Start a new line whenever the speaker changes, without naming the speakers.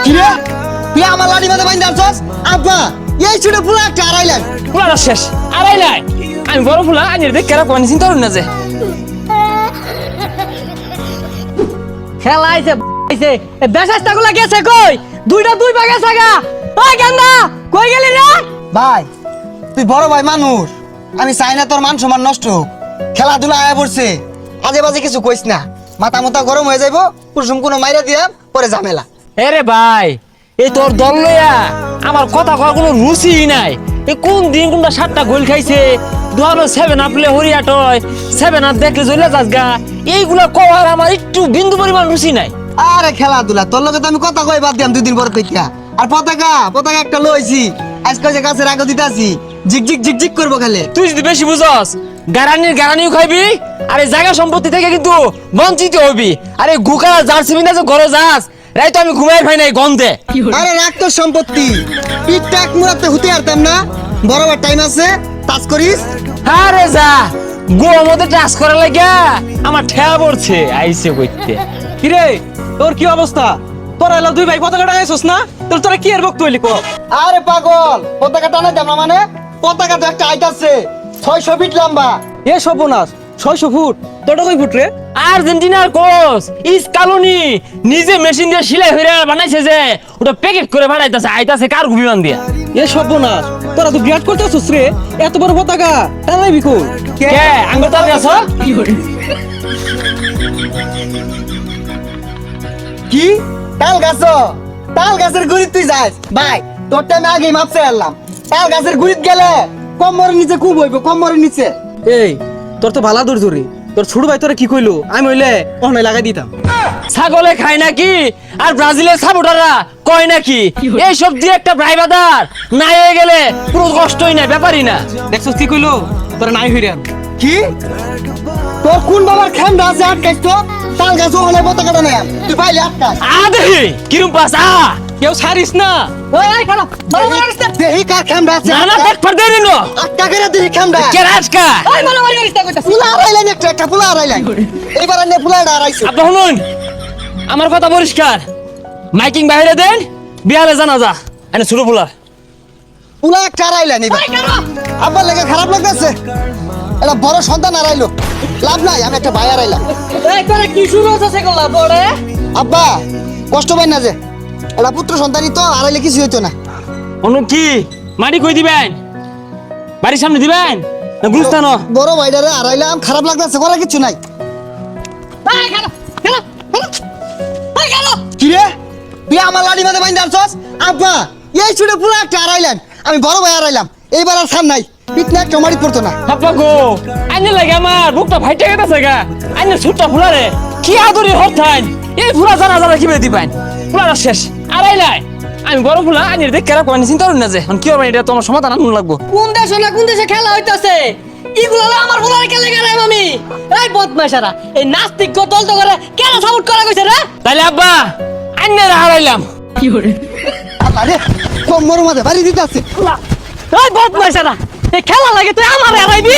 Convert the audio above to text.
কি রে তুই আমার লাড়ি মাঝে বাইন্ধে আছস আব্বা এই ছুটে পুরো একটা আড়াইলেন
ফুলাটা শেষ আড়াইলাই আমি বড় ফুলা আনি দেখে রাখো আমি চিন্তা করুন না যে
খেলা আইছে আইছে বেশাস্তা গুলা গেছে কই দুইটা দুই ভাগে ছাগা ওই গেন্দা কই গেলি রে
ভাই তুই বড় ভাই মানুষ আমি চাই না তোর মান সম্মান নষ্ট হোক খেলাধুলা আয়া পড়ছে আজে বাজে কিছু কইস না মাথা মাথা গরম হয়ে যাইবো কুসুম কোনো মাইরা দিয়া পরে ঝামেলা
রে ভাই এই তোর দল লইয়া আমার কথা কর কোনো রুচি নাই এই কোন দিন কোনটা 7টা গোল খাইছে দুহানো 7 আপলে হরিয়া টয় 7 আপ দেখলে জ্বলে যাস গা এইগুলা কওয়ার আমার একটু বিন্দু পরিমাণ রুচি নাই
আরে খেলাধুলা তোর লগে তো আমি কথা কই বাদ দিয়াম 2 দিন পর থেকে আর পতাকা একটা লইছি আজকে যে গাছের আগে দিতাছি জিগ জিগ জিগ জিগ করবো খালি
তুই যদি বেশি বুঝস গারানিও খাইবি আর এই জায়গা সম্পত্তি থেকে কিন্তু বঞ্চিত হবি আরে গুকা জার্সি বিনা যে ঘরে যাস রাই তো আমি ঘুমাই পাই নাই গন্ধে
আরে রাখ তোর সম্পত্তি টিকটাক মুরাতে হতে পারতাম না বরাবর টাইম আছে টাচ করিস
আরে যা গো মধ্যে টাচ করা লাগা আমার ঠেয়া পড়ছে আইছে কইতে
কিরে তোর কি অবস্থা তোরা এলা দুই ভাই পতাকা টাঙাইছস না তোরা কি এর বক্তব্য লিখো
আরে পাগল পতাকা টানা দাম না মানে পতাকা তো একটা আইতাছে 600 ফিট লম্বা
এ সর্বনাশ 600 ফুট তোটা কই ফুট রে
আর্জেন্টিনার কোচ ইসকালোনি নিজে মেশিন দিয়ে সেলাই হইরা বানাইছে যে ওটা প্যাকেট করে বানাইতাছে আইতাছে কার বিমান দিয়া
এ সর্বনাশ তোরা তো বিরাট করতেছস রে এত বড় পতাকা টানাইবি কই
কে আঙ্গুর তার কাছে
কি তাল গাছের গুড়িত তুই যাস ভাই তোরটা আমি আগেই মাপছে আনলাম তাল গাছের গুড়িত গেলে কোমরের নিচে খুব হইব কোমরের নিচে
এই তোর তো ভালা দূর ধরে তোর ছোট ভাই তোরা কি কইলো আমি হইলে অহনাই লাগাই দিতাম
ছাগলে খায় নাকি আর ব্রাজিলের সাপোর্টাররা কয় নাকি এই সব দিয়ে একটা ড্রাইভার না হয়ে গেলে পুরো কষ্টই না ব্যাপারই না
দেখছস কি কইলো তোরা নাই হইরে
কি তোর কোন বাবার খেমটা আছে আটকাইছ তো তাল গাছ ওখানে পতাকাটা নেই তুই পাইলে আটকাস
দেখি কিরম পাস
কেউ ছাড়িস না
ওই খালা দেহি কার খেমটা আছে
না দেখ ফর দেরি নো
আটকা করে দিলি খেমটা
কে রাজকা
ওই মালা মারি করিস না কইতাছ
ফুলা আড়াইলেন একটা ফুলা আড়াইলেন এইবার আনে ফুলাটা আড়াইছে
আপনি শুনুন আমার কথা পরিষ্কার মাইকিং বাইরে দেন বিয়ালে জানা যা এনে ছোট ফুলার
ফুলা একটা আড়াইলেন এইবার আব্বার লেগে খারাপ লাগতেছে এটা বড় সন্তান আড়াইলো লাভ নাই আমি একটা ভাই আড়াইলাম
এই তোরা কি শুরু হচ্ছে গলা বড়ে
আব্বা কষ্ট পাই না যে এটা পুত্র সন্তানই তো আড়াইলে কিছু হইতো না
অনু কি মাটি কই দিবেন বাড়ির সামনে দিবেন না গুরুস্থান
বড় ভাইটারে আড়াইলাম খারাপ লাগতেছে করার কিছু নাই কি রে তুই আমার লাড়ি মাঝে বাইন্ধে আছস আব্বা এই ছুটে পুরো একটা আড়াইলেন আমি বড় ভাই আড়াইলাম এইবার আর খান নাই পিটনা একটা মারি পড়তো না
বাবা গো আইনে লাগে আমার বুকটা ফাইটে গেছে গা আইনে ছোট্ট ফুলারে কি আদরি হঠাই এই ফুলা জানা জানা কি বেদি পাইন ফুলাটা শেষ আড়াইলাই আমি বড় ফুলা আইনে দেখে রাখো আমি চিন্তা করি না যে কি হবে এটা তোমার সমাধান আনন্দ লাগবো
কোন দেশে না কোন দেশে খেলা হইতাছে ইগুলা আমার ফুলারে খেলে গেলাম আমি এই বদমাশারা এই নাস্তিক দল তো করে কেন সাপোর্ট করা কইছে রে
তাইলে আব্বা আইনে হারাইলাম
আল্লাহ রে কোমর মাঝে বাড়ি দিতে আছে
এই বদমাশারা এই খেলা লাগে তুই আমার হারাইবি